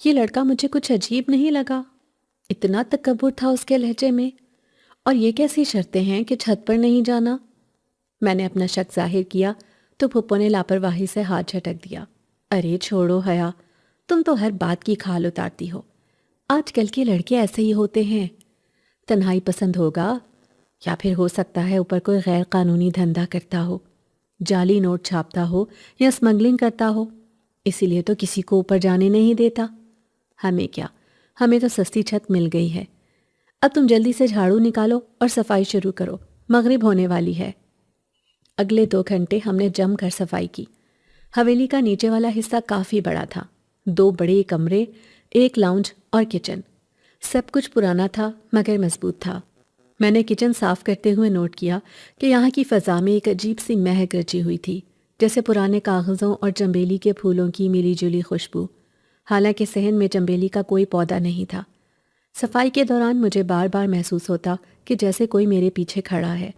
یہ لڑکا مجھے کچھ عجیب نہیں لگا، اتنا تکبر تھا اس کے لہجے میں، اور یہ کیسی شرطیں ہیں کہ چھت پر نہیں جانا؟ میں نے اپنا شک ظاہر کیا تو پھپھو نے لاپرواہی سے ہاتھ جھٹک دیا۔ ارے چھوڑو حیا، تم تو ہر بات کی کھال اتارتی ہو، آج کل کے لڑکے ایسے ہی ہوتے ہیں۔ تنہائی پسند ہوگا، یا پھر ہو سکتا ہے اوپر کوئی غیر قانونی دھندا کرتا ہو، جعلی نوٹ چھاپتا ہو یا اسمگلنگ کرتا ہو، اسی لیے تو کسی کو اوپر جانے نہیں دیتا۔ ہمیں کیا، ہمیں تو سستی چھت مل گئی ہے۔ اب تم جلدی سے جھاڑو نکالو اور صفائی شروع کرو، مغرب ہونے والی ہے۔ اگلے 2 گھنٹے ہم نے جم کر صفائی کی۔ حویلی کا نیچے والا حصہ کافی بڑا تھا، 2 بڑے کمرے، 1 لاؤنج اور کچن۔ سب کچھ پرانا تھا مگر مضبوط تھا۔ میں نے کچن صاف کرتے ہوئے نوٹ کیا کہ یہاں کی فضا میں ایک عجیب سی مہک رچی ہوئی تھی، جیسے پرانے کاغذوں اور چنبیلی کے پھولوں کی ملی جلی خوشبو، حالانکہ صحن میں چنبیلی کا کوئی پودا نہیں تھا۔ صفائی کے دوران مجھے بار بار محسوس ہوتا کہ جیسے کوئی میرے پیچھے کھڑا ہے،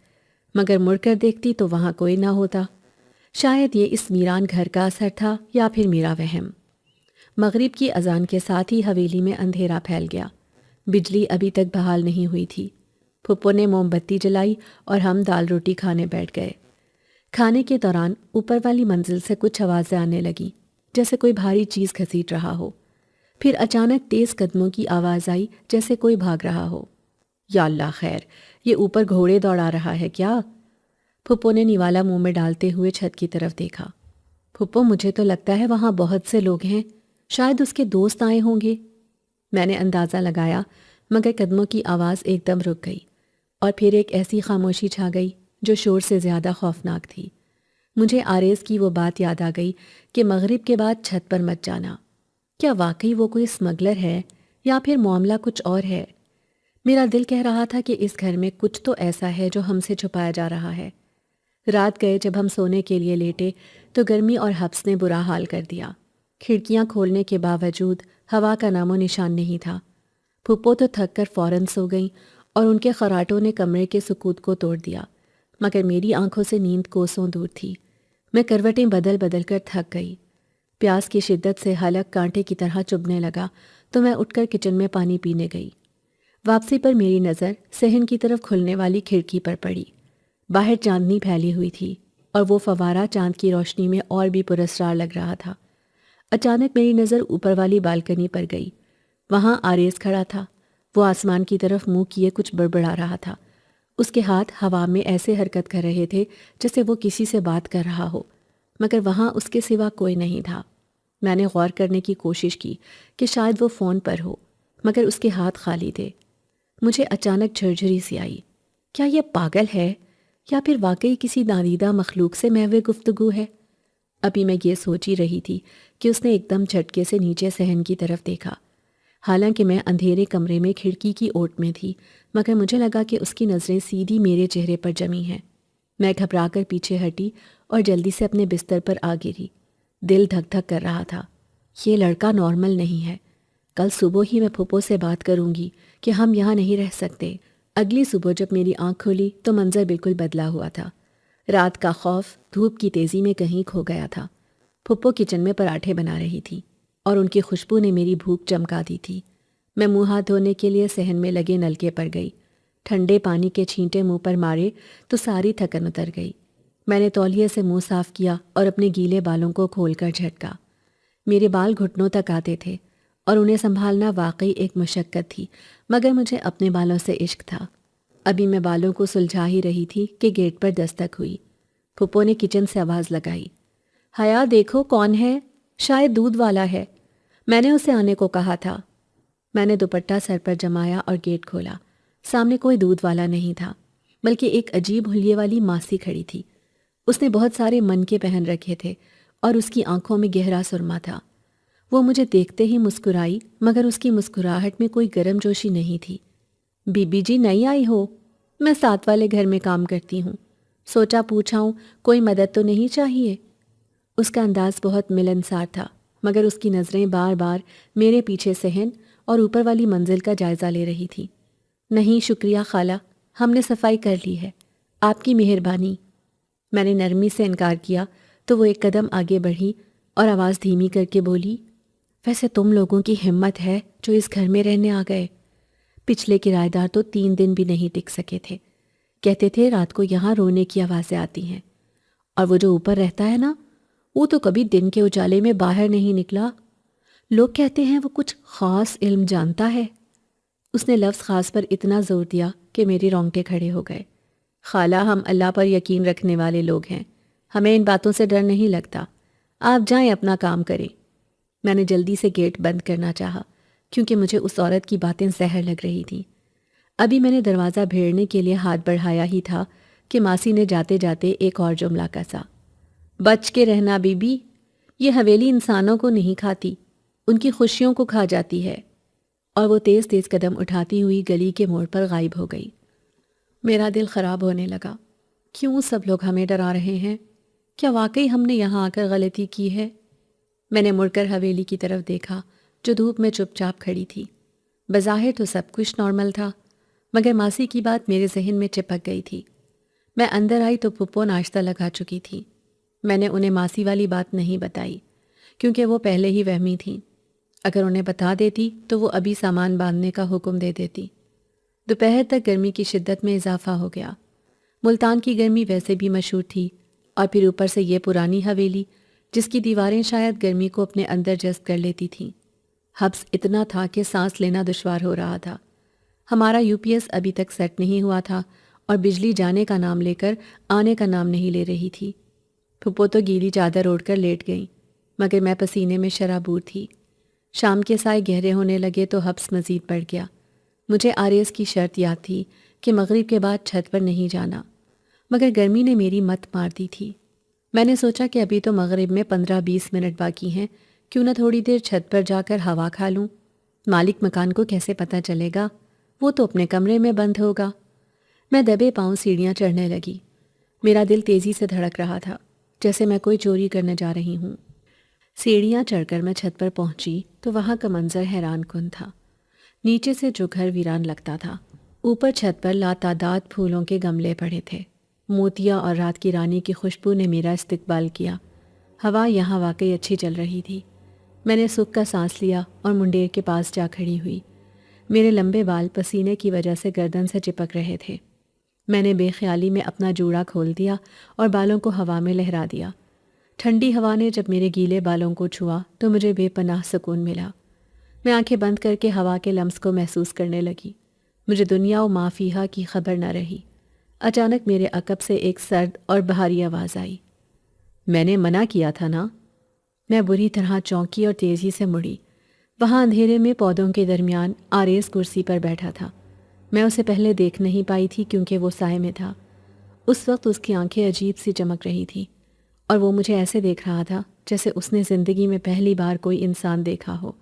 مگر مڑ کر دیکھتی تو وہاں کوئی نہ ہوتا۔ شاید یہ اس ویران گھر کا اثر تھا یا پھر میرا وہم۔ مغرب کی اذان کے ساتھ ہی حویلی میں اندھیرا پھیل گیا۔ بجلی ابھی تک بحال نہیں ہوئی تھی۔ پھپھو نے موم بتی جلائی اور ہم دال روٹی کھانے بیٹھ گئے۔ کھانے کے دوران اوپر والی منزل سے کچھ آوازیں آنے لگیں، جیسے کوئی بھاری چیز گھسیٹ رہا ہو۔ پھر اچانک تیز قدموں کی آواز آئی، جیسے کوئی بھاگ رہا ہو۔ یا اللہ خیر، یہ اوپر گھوڑے دوڑا رہا ہے کیا؟ پھپھو نے نیوالا منہ میں ڈالتے ہوئے چھت کی طرف دیکھا۔ پھپھو مجھے تو لگتا ہے وہاں بہت سے لوگ ہیں، شاید اس کے دوست آئے ہوں گے۔ میں نے اندازہ لگایا، مگر قدموں کی آواز ایک دم رک گئی، اور پھر ایک ایسی خاموشی چھا گئی جو شور سے زیادہ خوفناک تھی۔ مجھے آریز کی وہ بات یاد آ گئی کہ مغرب کے بعد چھت پر مت جانا۔ کیا واقعی وہ کوئی اسمگلر ہے یا پھر معاملہ کچھ اور ہے؟ میرا دل کہہ رہا تھا کہ اس گھر میں کچھ تو ایسا ہے جو ہم سے چھپایا جا رہا ہے۔ رات گئے جب ہم سونے کے لیے لیٹے تو گرمی اور حبس نے برا حال کر دیا۔ کھڑکیاں کھولنے کے باوجود ہوا کا نام و نشان نہیں تھا۔ پھپھو تو تھک کر فوراً سو گئیں اور ان کے خراٹوں نے کمرے کے سکوت کو توڑ دیا، مگر میری آنکھوں سے نیند کوسوں دور تھی۔ میں کروٹیں بدل بدل کر تھک گئی۔ پیاس کی شدت سے حلق کانٹے کی طرح چبھنے لگا تو میں اٹھ کر کچن میں پانی پینے گئی۔ واپسی پر میری نظر صحن کی طرف کھلنے والی کھڑکی پر پڑی۔ باہر چاندنی پھیلی ہوئی تھی اور وہ فوارہ چاند کی روشنی میں اور بھی پراسرار لگ رہا تھا۔ اچانک میری نظر اوپر والی بالکنی پر گئی۔ وہاں آریز کھڑا تھا۔ وہ آسمان کی طرف منہ کیے کچھ بڑبڑا رہا تھا۔ اس کے ہاتھ ہوا میں ایسے حرکت کر رہے تھے جیسے وہ کسی سے بات کر رہا ہو، مگر وہاں اس کے سوا کوئی نہیں تھا۔ میں نے غور کرنے کی کوشش کی کہ شاید وہ فون پر ہو، مگر اس کے ہاتھ خالی تھے۔ مجھے اچانک جھرجھری سی آئی۔ کیا یہ پاگل ہے یا پھر واقعی کسی نادیدہ مخلوق سے محو گفتگو ہے؟ ابھی میں یہ سوچ ہی رہی تھی کہ اس نے ایک دم جھٹکے سے نیچے صحن کی طرف دیکھا۔ حالانکہ میں اندھیرے کمرے میں کھڑکی کی اوٹ میں تھی، مگر مجھے لگا کہ اس کی نظریں سیدھی میرے چہرے پر جمی ہیں۔ میں گھبرا کر پیچھے ہٹی اور جلدی سے اپنے بستر پر آ گری۔ دل دھک دھک کر رہا تھا۔ یہ لڑکا نارمل نہیں ہے۔ کل صبح ہی میں پھپھو سے بات کروں گی کہ ہم یہاں نہیں رہ سکتے۔ اگلی صبح جب میری آنکھ کھلی تو منظر بالکل بدلا ہوا تھا۔ رات کا خوف دھوپ کی تیزی میں کہیں کھو گیا تھا۔ پھپھو کچن میں پراٹھے بنا رہی تھی اور ان کی خوشبو نے میری بھوک چمکا دی تھی۔ میں منہ ہاتھ دھونے کے لیے صحن میں لگے نلکے پر گئی۔ ٹھنڈے پانی کے چھینٹے منہ پر مارے تو ساری تھکن اتر گئی۔ میں نے تولیے سے منہ صاف کیا اور اپنے گیلے بالوں کو کھول کر جھٹکا۔ میرے بال گھٹنوں تک آتے تھے اور انہیں سنبھالنا واقعی ایک مشقت تھی، مگر مجھے اپنے بالوں سے عشق تھا۔ ابھی میں بالوں کو سلجھا ہی رہی تھی کہ گیٹ پر دستک ہوئی۔ پھپھو نے کچن سے آواز لگائی، حیا دیکھو کون ہے، شاید دودھ والا ہے، میں نے اسے آنے کو کہا تھا۔ میں نے دوپٹہ سر پر جمایا اور گیٹ کھولا۔ سامنے کوئی دودھ والا نہیں تھا، بلکہ ایک عجیب حلیے والی ماسی کھڑی تھی۔ اس نے بہت سارے منکے پہن رکھے تھے اور اس کی آنکھوں میں گہرا سرما تھا۔ وہ مجھے دیکھتے ہی مسکرائی، مگر اس کی مسکراہٹ میں کوئی گرم جوشی نہیں تھی۔ بی بی جی نئی آئی ہو؟ میں ساتھ والے گھر میں کام کرتی ہوں، سوچا پوچھاؤں کوئی مدد تو نہیں چاہیے؟ اس کا انداز بہت ملنسار تھا، مگر اس کی نظریں بار بار میرے پیچھے صحن اور اوپر والی منزل کا جائزہ لے رہی تھی۔ نہیں شکریہ خالہ، ہم نے صفائی کر لی ہے، آپ کی مہربانی۔ میں نے نرمی سے انکار کیا تو وہ ایک قدم آگے بڑھی اور آواز دھیمی کر کے بولی، ویسے تم لوگوں کی ہمت ہے جو اس گھر میں رہنے آ گئے۔ پچھلے کرایہ دار تو 3 دن بھی نہیں ٹک سکے تھے، کہتے تھے رات کو یہاں رونے کی آوازیں آتی ہیں، اور وہ جو اوپر رہتا ہے نا، وہ تو کبھی دن کے اجالے میں باہر نہیں نکلا۔ لوگ کہتے ہیں وہ کچھ خاص علم جانتا ہے۔ اس نے لفظ خاص پر اتنا زور دیا کہ میری رونگٹے کھڑے ہو گئے۔ خالہ، ہم اللہ پر یقین رکھنے والے لوگ ہیں، ہمیں ان باتوں سے ڈر نہیں لگتا، آپ جائیں اپنا کام کریں۔ میں نے جلدی سے گیٹ بند کرنا چاہا کیونکہ مجھے اس عورت کی باتیں زہر لگ رہی تھیں۔ ابھی میں نے دروازہ بھیڑنے کے لیے ہاتھ بڑھایا ہی تھا کہ ماسی نے جاتے جاتے ایک اور جملہ کسا، بچ کے رہنا بی بی، یہ حویلی انسانوں کو نہیں کھاتی، ان کی خوشیوں کو کھا جاتی ہے۔ اور وہ تیز تیز قدم اٹھاتی ہوئی گلی کے موڑ پر غائب ہو گئی۔ میرا دل خراب ہونے لگا۔ کیوں سب لوگ ہمیں ڈرا رہے ہیں؟ کیا واقعی ہم نے یہاں آ کر غلطی کی ہے؟ میں نے مڑ کر حویلی کی طرف دیکھا جو دھوپ میں چپ چاپ کھڑی تھی۔ بظاہر تو سب کچھ نارمل تھا، مگر ماسی کی بات میرے ذہن میں چپک گئی تھی۔ میں اندر آئی تو پھپھو ناشتہ لگا چکی تھی۔ میں نے انہیں ماسی والی بات نہیں بتائی کیونکہ وہ پہلے ہی وہمی تھیں۔ اگر انہیں بتا دیتی تو وہ ابھی سامان باندھنے کا حکم دے دیتی۔ دوپہر تک گرمی کی شدت میں اضافہ ہو گیا۔ ملتان کی گرمی ویسے بھی مشہور تھی، اور پھر اوپر سے یہ پرانی حویلی جس کی دیواریں شاید گرمی کو اپنے اندر جذب کر لیتی تھیں۔ حبس اتنا تھا کہ سانس لینا دشوار ہو رہا تھا۔ ہمارا یو پی ایس ابھی تک سیٹ نہیں ہوا تھا اور بجلی جانے کا نام لے کر آنے کا نام نہیں لے رہی تھی۔ پھپھو تو گیلی چادر اوڑھ کر لیٹ گئیں، مگر میں پسینے میں شرابور تھی۔ شام کے سائے گہرے ہونے لگے تو حبس مزید بڑھ گیا۔ مجھے آریس کی شرط یاد تھی کہ مغرب کے بعد چھت پر نہیں جانا، مگر گرمی نے میری مت مار دی تھی۔ میں نے سوچا کہ ابھی تو مغرب میں 15-20 منٹ باقی ہیں، کیوں نہ تھوڑی دیر چھت پر جا کر ہوا کھا لوں۔ مالک مکان کو کیسے پتہ چلے گا؟ وہ تو اپنے کمرے میں بند ہوگا۔ میں دبے پاؤں سیڑھیاں چڑھنے لگی۔ میرا دل تیزی سے دھڑک رہا تھا، جیسے میں کوئی چوری کرنے جا رہی ہوں۔ سیڑھیاں چڑھ کر میں چھت پر پہنچی تو وہاں کا منظر حیران کن تھا۔ نیچے سے جو گھر ویران لگتا تھا، اوپر چھت پر لاتعداد پھولوں کے گملے پڑے تھے۔ موتیا اور رات کی رانی کی خوشبو نے میرا استقبال کیا۔ ہوا یہاں واقعی اچھی چل رہی تھی۔ میں نے سکھ کا سانس لیا اور منڈیر کے پاس جا کھڑی ہوئی۔ میرے لمبے بال پسینے کی وجہ سے گردن سے چپک رہے تھے۔ میں نے بے خیالی میں اپنا جوڑا کھول دیا اور بالوں کو ہوا میں لہرا دیا۔ ٹھنڈی ہوا نے جب میرے گیلے بالوں کو چھوا تو مجھے بے پناہ سکون ملا۔ میں آنکھیں بند کر کے ہوا کے لمس کو محسوس کرنے لگی۔ مجھے دنیا و ما فیہا کی خبر نہ رہی۔ اچانک میرے عقب سے ایک سرد اور بھاری آواز آئی، میں نے منع کیا تھا نا؟ میں بری طرح چونکی اور تیزی سے مڑی۔ وہاں اندھیرے میں پودوں کے درمیان آریس کرسی پر بیٹھا تھا۔ میں اسے پہلے دیکھ نہیں پائی تھی کیونکہ وہ سائے میں تھا۔ اس وقت اس کی آنکھیں عجیب سی چمک رہی تھیں، اور وہ مجھے ایسے دیکھ رہا تھا جیسے اس نے زندگی میں پہلی بار کوئی انسان دیکھا ہو۔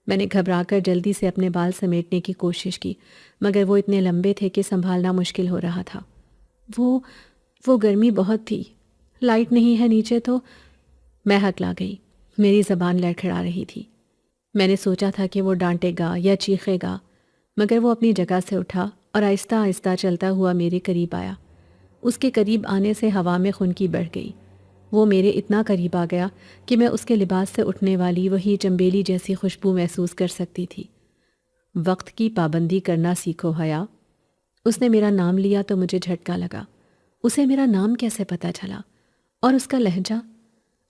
میں نے گھبرا کر جلدی سے اپنے بال سمیٹنے کی کوشش کی، مگر وہ اتنے لمبے تھے کہ سنبھالنا مشکل ہو رہا تھا۔ وہ گرمی بہت تھی، لائٹ نہیں ہے نیچے تو۔ میں ہکلا گئی، میری زبان لڑکھڑا رہی تھی۔ میں نے سوچا تھا کہ وہ ڈانٹے گا یا چیخے گا، مگر وہ اپنی جگہ سے اٹھا اور آہستہ آہستہ چلتا ہوا میرے قریب آیا۔ اس کے قریب آنے سے ہوا میں خنکی بڑھ گئی۔ وہ میرے اتنا قریب آ گیا کہ میں اس کے لباس سے اٹھنے والی وہی چنبیلی جیسی خوشبو محسوس کر سکتی تھی۔ وقت کی پابندی کرنا سیکھو حیا۔ اس نے میرا نام لیا تو مجھے جھٹکا لگا۔ اسے میرا نام کیسے پتہ چلا؟ اور اس کا لہجہ؟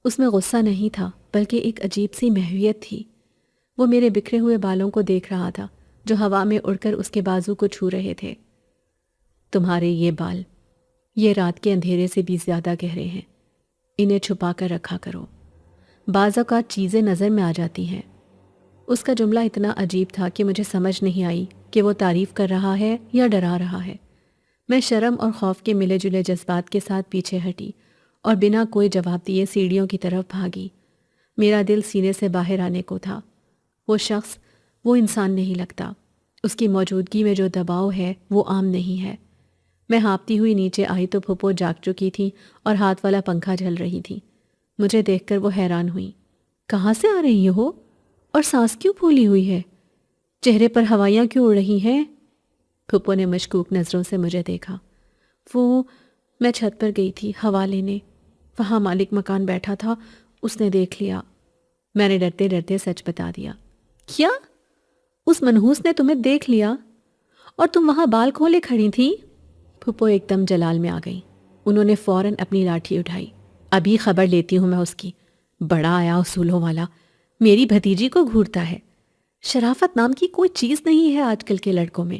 اس میں غصہ نہیں تھا بلکہ ایک عجیب سی محویت تھی۔ وہ میرے بکھرے ہوئے بالوں کو دیکھ رہا تھا جو ہوا میں اڑ کر اس کے بازو کو چھو رہے تھے۔ تمہارے یہ بال یہ رات کے اندھیرے سے بھی زیادہ گہرے ہیں، انہیں چھپا کر رکھا کرو، بعض اوقات چیزیں نظر میں آ جاتی ہیں۔ اس کا جملہ اتنا عجیب تھا کہ مجھے سمجھ نہیں آئی کہ وہ تعریف کر رہا ہے یا ڈرا رہا ہے۔ میں شرم اور خوف کے ملے جلے جذبات کے ساتھ پیچھے ہٹی اور بنا کوئی جواب دیے سیڑھیوں کی طرف بھاگی۔ میرا دل سینے سے باہر آنے کو تھا۔ وہ شخص، وہ انسان نہیں لگتا۔ اس کی موجودگی میں جو دباؤ ہے وہ عام نہیں ہے۔ میں ہانپتی ہوئی نیچے آئی تو پھپھو جاگ چکی تھی اور ہاتھ والا پنکھا جل رہی تھی۔ مجھے دیکھ کر وہ حیران ہوئی۔ کہاں سے آ رہی ہو؟ اور سانس کیوں پھولی ہوئی ہے؟ چہرے پر ہوائیاں کیوں اڑ رہی ہیں؟ پھپھو نے مشکوک نظروں سے مجھے دیکھا۔ میں چھت پر گئی تھی ہوا لینے۔ وہاں مالک مکان بیٹھا تھا، اس نے دیکھ لیا۔ میں نے ڈرتے ڈرتے سچ بتا دیا۔ کیا؟ اس منحوس نے تمہیں دیکھ لیا اور تم وہاں بال کھولے کھڑی تھیں؟ پھپھو ایک دم جلال میں آ گئی۔ انہوں نے فوراً اپنی لاٹھی اٹھائی۔ ابھی خبر لیتی ہوں میں اس کی، بڑا آیا اصولوں والا، میری بھتیجی کو گھورتا ہے۔ شرافت نام کی کوئی چیز نہیں ہے آج کل کے لڑکوں میں۔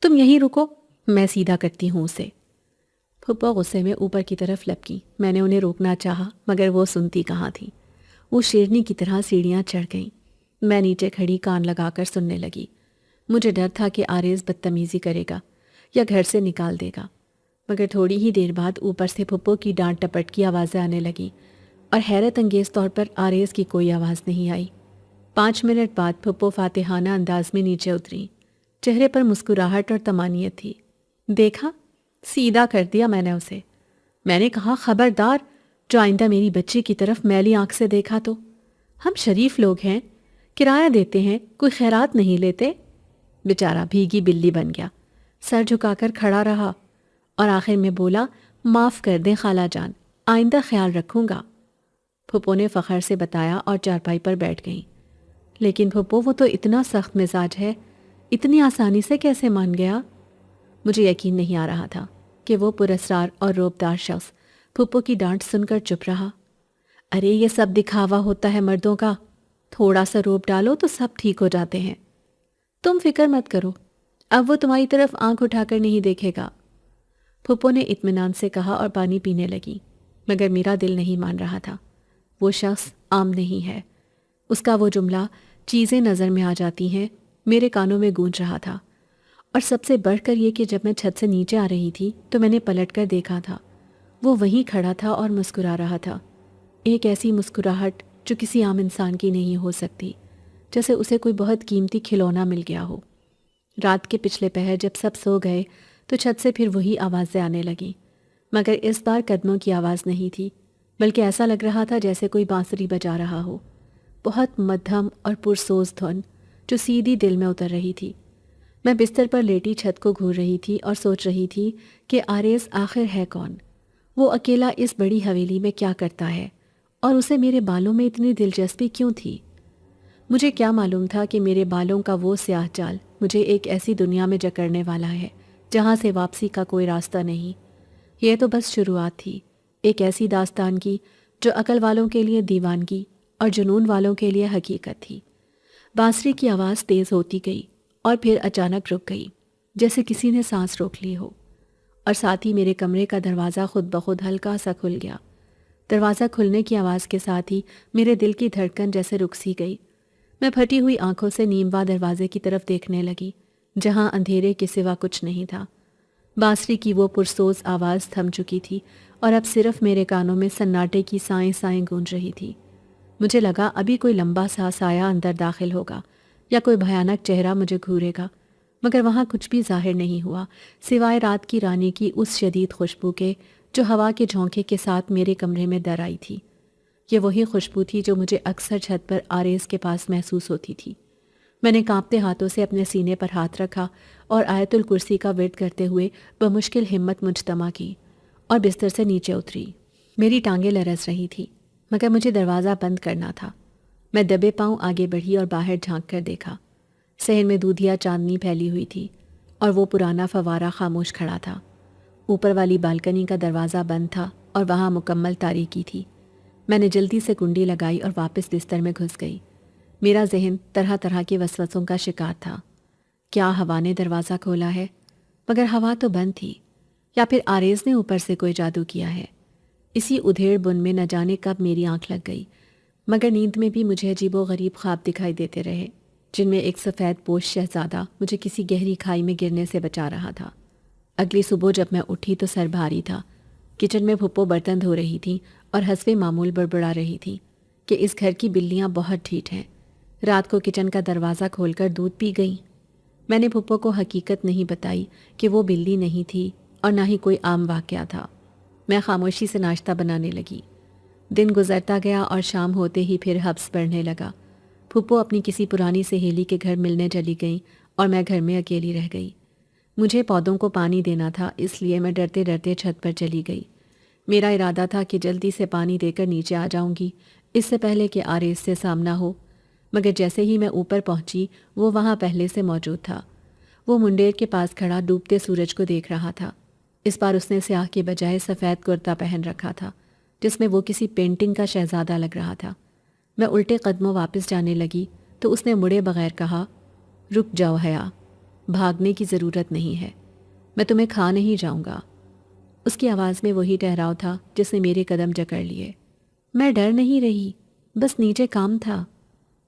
تم یہیں رکو، میں سیدھا کرتی ہوں اسے۔ پھپھو غصے میں اوپر کی طرف لپکی۔ میں نے انہیں روکنا چاہا مگر وہ سنتی کہاں تھی۔ وہ شیرنی کی طرح سیڑھیاں چڑھ گئیں۔ میں نیچے کھڑی کان لگا کر سننے لگی۔ مجھے ڈر تھا کہ آریز بدتمیزی کرے گا یا گھر سے نکال دے گا، مگر تھوڑی ہی دیر بعد اوپر سے پھپھو کی ڈانٹ ٹپٹ کی آوازیں آنے لگیں اور حیرت انگیز طور پر آریز کی کوئی آواز نہیں آئی۔ 5 منٹ بعد پھپھو فاتحانہ انداز میں نیچے اتری۔ چہرے پر مسکراہٹ اور طمانینت تھی۔ دیکھا، سیدھا کر دیا میں نے اسے۔ میں نے کہا خبردار، جو آئندہ میری بچی کی طرف میلی آنکھ سے دیکھا تو۔ ہم شریف لوگ ہیں، کرایہ دیتے ہیں، کوئی خیرات نہیں لیتے۔ بیچارہ بھیگی بلی بن گیا، سر جھکا کر کھڑا رہا اور آخر میں بولا، معاف کر دیں خالہ جان، آئندہ خیال رکھوں گا۔ پھپھو نے فخر سے بتایا اور چارپائی پر بیٹھ گئیں۔ لیکن پھپھو، وہ تو اتنا سخت مزاج ہے، اتنی آسانی سے کیسے مان گیا؟ مجھے یقین نہیں آ رہا تھا کہ وہ پراسرار اور روبدار شخص پھپھو کی ڈانٹ سن کر چپ رہا۔ ارے یہ سب دکھاوا ہوتا ہے مردوں کا، تھوڑا سا روب ڈالو تو سب ٹھیک ہو جاتے ہیں۔ تم فکر مت کرو، اب وہ تمہاری طرف آنکھ اٹھا کر نہیں دیکھے گا، پھپھو نے اطمینان سے کہا اور پانی پینے لگی۔ مگر میرا دل نہیں مان رہا تھا۔ وہ شخص عام نہیں ہے۔ اس کا وہ جملہ، چیزیں نظر میں آ جاتی ہیں، میرے کانوں میں گونج رہا تھا۔ اور سب سے بڑھ کر یہ کہ جب میں چھت سے نیچے آ رہی تھی تو میں نے پلٹ کر دیکھا تھا، وہ وہیں کھڑا تھا اور مسکرا رہا تھا۔ ایک ایسی مسکراہٹ جو کسی عام انسان کی نہیں ہو سکتی، جیسے اسے کوئی بہت قیمتی کھلونا مل گیا ہو۔ رات کے پچھلے پہر جب سب سو گئے تو چھت سے پھر وہی آوازیں آنے لگیں، مگر اس بار قدموں کی آواز نہیں تھی، بلکہ ایسا لگ رہا تھا جیسے کوئی بانسری بجا رہا ہو، بہت مدھم اور پرسوز دھن جو سیدھی دل میں اتر رہی تھی۔ میں بستر پر لیٹی چھت کو گھور رہی تھی اور سوچ رہی تھی کہ آریز آخر ہے کون؟ وہ اکیلا اس بڑی حویلی میں کیا کرتا ہے اور اسے میرے بالوں میں اتنی دلچسپی کیوں تھی؟ مجھے کیا معلوم تھا کہ میرے بالوں کا وہ سیاہ جال مجھے ایک ایسی دنیا میں جکڑنے والا ہے جہاں سے واپسی کا کوئی راستہ نہیں۔ یہ تو بس شروعات تھی، ایک ایسی داستان کی جو عقل والوں کے لیے دیوانگی اور جنون والوں کے لیے حقیقت تھی۔ بانسری کی آواز تیز ہوتی گئی اور پھر اچانک رک گئی، جیسے کسی نے سانس روک لی ہو، اور ساتھ ہی میرے کمرے کا دروازہ خود بخود ہلکا سا کھل گیا۔ دروازہ کھلنے کی آواز کے ساتھ ہی میرے دل کی دھڑکن جیسے رک سی گئی۔ میں پھٹی ہوئی آنکھوں سے نیموا دروازے کی طرف دیکھنے لگی، جہاں اندھیرے کے سوا کچھ نہیں تھا۔ بانسری کی وہ پرسوز آواز تھم چکی تھی اور اب صرف میرے کانوں میں سناٹے کی سائیں سائیں گونج رہی تھی۔ مجھے لگا ابھی کوئی لمبا سا سایہ اندر داخل ہوگا یا کوئی بھیانک چہرہ مجھے گھورے گا، مگر وہاں کچھ بھی ظاہر نہیں ہوا سوائے رات کی رانی کی اس شدید خوشبو کے جو ہوا کے جھونکے کے ساتھ میرے کمرے میں در آئی تھی۔ یہ وہی خوشبو تھی جو مجھے اکثر چھت پر آریز کے پاس محسوس ہوتی تھی۔ میں نے کانپتے ہاتھوں سے اپنے سینے پر ہاتھ رکھا اور آیت الکرسی کا ورد کرتے ہوئے بمشکل ہمت مجتمع کی اور بستر سے نیچے اتری۔ میری ٹانگیں لرز رہی تھی، مگر مجھے دروازہ بند کرنا تھا۔ میں دبے پاؤں آگے بڑھی اور باہر جھانک کر دیکھا۔ صحن میں دودھیا چاندنی پھیلی ہوئی تھی اور وہ پرانا فوارہ خاموش کھڑا تھا۔ اوپر والی بالکنی کا دروازہ بند تھا اور وہاں مکمل تاریکی تھی۔ میں نے جلدی سے کنڈی لگائی اور واپس بستر میں گھس گئی۔ میرا ذہن طرح طرح کے وسوسوں کا شکار تھا۔ کیا ہوا نے دروازہ کھولا ہے؟ مگر ہوا تو بند تھی، یا پھر آریز نے اوپر سے کوئی جادو کیا ہے؟ اسی ادھیڑ بن میں نہ جانے کب میری آنکھ لگ گئی، مگر نیند میں بھی مجھے عجیب و غریب خواب دکھائی دیتے رہے، جن میں ایک سفید پوش شہزادہ مجھے کسی گہری کھائی میں گرنے سے بچا رہا تھا۔ اگلی صبح جب میں اٹھی تو سر بھاری تھا۔ کچن میں پھپھو برتن دھو رہی تھیں اور حسب معمول بڑبڑا رہی تھیں کہ اس گھر کی بلیاں بہت ڈھیٹ ہیں، رات کو کچن کا دروازہ کھول کر دودھ پی گئیں۔ میں نے پھپھو کو حقیقت نہیں بتائی کہ وہ بلی نہیں تھی اور نہ ہی کوئی عام واقعہ تھا۔ میں خاموشی سے ناشتہ بنانے لگی۔ دن گزرتا گیا اور شام ہوتے ہی پھر حبس بڑھنے لگا۔ پھپھو اپنی کسی پرانی سہیلی کے گھر ملنے چلی گئیں اور میں گھر میں اکیلی رہ گئی۔ مجھے پودوں کو پانی دینا تھا، اس لیے میں ڈرتے ڈرتے چھت پر چلی گئی۔ میرا ارادہ تھا کہ جلدی سے پانی دے کر نیچے آ جاؤں گی، اس سے پہلے کہ آریز سے سامنا ہو، مگر جیسے ہی میں اوپر پہنچی وہ وہاں پہلے سے موجود تھا۔ وہ منڈیر کے پاس کھڑا ڈوبتے سورج کو دیکھ رہا تھا۔ اس بار اس نے سیاہ کے بجائے سفید کرتا پہن رکھا تھا، جس میں وہ کسی پینٹنگ کا شہزادہ لگ رہا تھا۔ میں الٹے قدموں واپس جانے لگی تو اس نے مڑے بغیر کہا، رک جاؤ حیا، بھاگنے کی ضرورت نہیں ہے، میں تمہیں کھا نہیں جاؤں گا۔ اس کی آواز میں وہی ٹھہراؤ تھا جس نے میرے قدم جکڑ لیے۔ میں ڈر نہیں رہی، بس نیچے کام تھا۔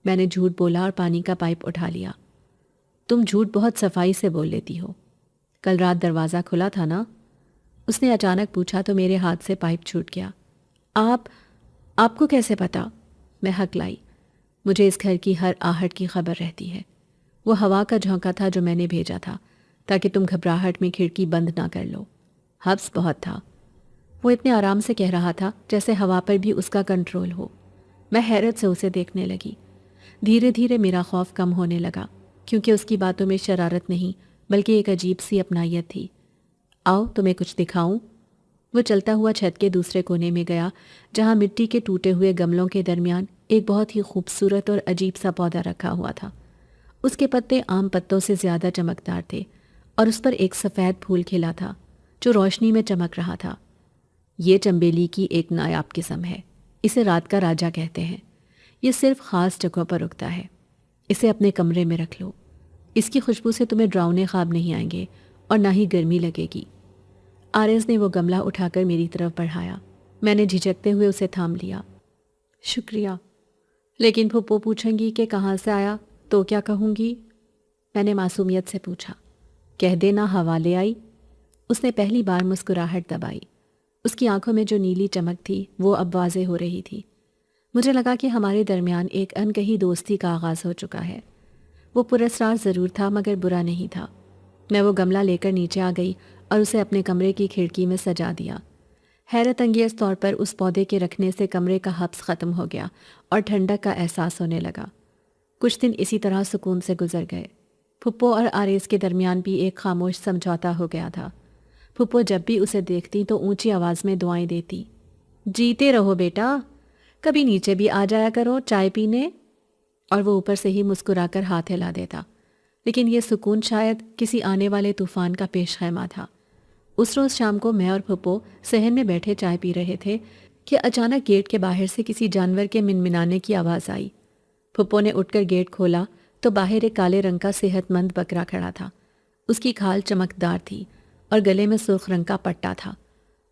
میں نے جھوٹ بولا اور پانی کا پائپ اٹھا لیا۔ تم جھوٹ بہت صفائی سے بول لیتی ہو۔ کل رات دروازہ کھلا تھا نا؟ اس نے اچانک پوچھا تو میرے ہاتھ سے پائپ چھوٹ گیا۔ آپ کو کیسے پتا؟ میں ہکلائی۔ مجھے اس گھر کی ہر آہٹ کی خبر رہتی ہے۔ وہ ہوا کا جھونکا تھا جو میں نے بھیجا تھا تاکہ تم گھبراہٹ میں کھڑکی بند نہ کر لو۔ حبس بہت تھا۔ وہ اتنے آرام سے کہہ رہا تھا جیسے ہوا پر بھی اس کا کنٹرول ہو۔ میں حیرت سے اسے دیکھنے لگی۔ دھیرے دھیرے میرا خوف کم ہونے لگا، کیونکہ اس کی باتوں میں شرارت نہیں بلکہ ایک عجیب سی اپنائیت تھی۔ آؤ تمہیں کچھ دکھاؤں۔ وہ چلتا ہوا چھت کے دوسرے کونے میں گیا، جہاں مٹی کے ٹوٹے ہوئے گملوں کے درمیان ایک بہت ہی خوبصورت اور عجیب سا پودا رکھا ہوا تھا۔ اس کے پتے عام پتوں سے زیادہ چمکدار تھے اور اس پر ایک سفید پھول کھلا تھا جو روشنی میں چمک رہا تھا۔ یہ چنبیلی کی ایک نایاب قسم ہے، اسے رات کا راجا کہتے ہیں۔ یہ صرف خاص جگہوں پر اگتا ہے۔ اسے اپنے کمرے میں رکھ لو، اس کی خوشبو سے تمہیں ڈراؤنے خواب نہیں آئیں گے اور نہ ہی گرمی لگے گی۔ آرز نے وہ گملہ اٹھا کر میری طرف بڑھایا۔ میں نے جھجکتے ہوئے اسے تھام لیا۔ شکریہ، لیکن پھپھو پوچھیں گی کہ کہاں سے آیا تو کیا کہوں گی؟ میں نے معصومیت سے پوچھا۔ کہہ دینا حوالے آئی۔ اس نے پہلی بار مسکراہٹ دبائی۔ اس کی آنکھوں میں جو نیلی چمک تھی وہ اب واضح ہو رہی تھی۔ مجھے لگا کہ ہمارے درمیان ایک انکہی دوستی کا آغاز ہو چکا ہے۔ وہ پراسرار ضرور تھا مگر برا نہیں تھا۔ میں وہ گملہ لے کر نیچے آ گئی اور اسے اپنے کمرے کی کھڑکی میں سجا دیا۔ حیرت انگیز طور پر اس پودے کے رکھنے سے کمرے کا حبس ختم ہو گیا اور ٹھنڈک کا احساس ہونے لگا۔ کچھ دن اسی طرح سکون سے گزر گئے۔ پھپھو اور آریز کے درمیان بھی ایک خاموش سمجھوتا ہو گیا تھا۔ پھپھو جب بھی اسے دیکھتی تو اونچی آواز میں دعائیں دیتی، جیتے رہو بیٹا، کبھی نیچے بھی آ جایا کرو چائے پینے، اور وہ اوپر سے ہی مسکرا کر ہاتھ ہلا دیتا۔ لیکن یہ سکون شاید کسی آنے والے طوفان کا پیش خیمہ تھا۔ اس روز شام کو میں اور پھپھو صحن میں بیٹھے چائے پی رہے تھے کہ اچانک گیٹ کے باہر سے کسی جانور کے منمنانے کی آواز آئی۔ پھپھو نے اٹھ کر گیٹ کھولا تو باہر ایک کالے رنگ کا صحت مند بکرا کھڑا تھا۔ اس کی کھال چمکدار تھی اور گلے میں سرخ رنگ کا پٹا تھا۔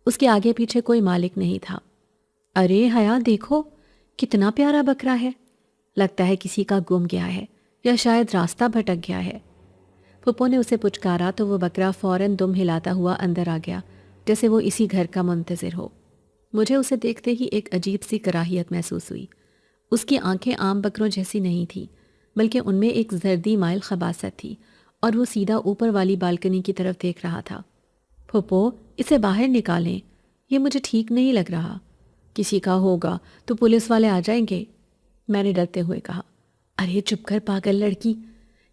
اس کے آگے پیچھے کوئی مالک نہیں تھا۔ ارے حیا دیکھو، کتنا پیارا بکرا ہے، لگتا ہے کسی کا گم گیا ہے یا شاید راستہ بھٹک گیا ہے۔ پھپھو نے اسے پچکارا تو وہ بکرا فوراً دم ہلاتا ہوا اندر آ گیا، جیسے وہ اسی گھر کا منتظر ہو۔ مجھے اسے دیکھتے ہی ایک عجیب سی کراہیت محسوس ہوئی۔ اس کی آنکھیں عام بکروں جیسی نہیں تھیں، بلکہ ان میں ایک زردی مائل خباثت تھی، اور وہ سیدھا اوپر والی بالکنی کی طرف دیکھ رہا تھا۔ پھپھو، اسے باہر نکالیں، یہ مجھے ٹھیک نہیں لگ رہا۔ کسی کا ہوگا تو پولیس والے آ جائیں گے، میں نے ڈرتے ہوئے کہا۔ ارے چپ کر پاگل لڑکی،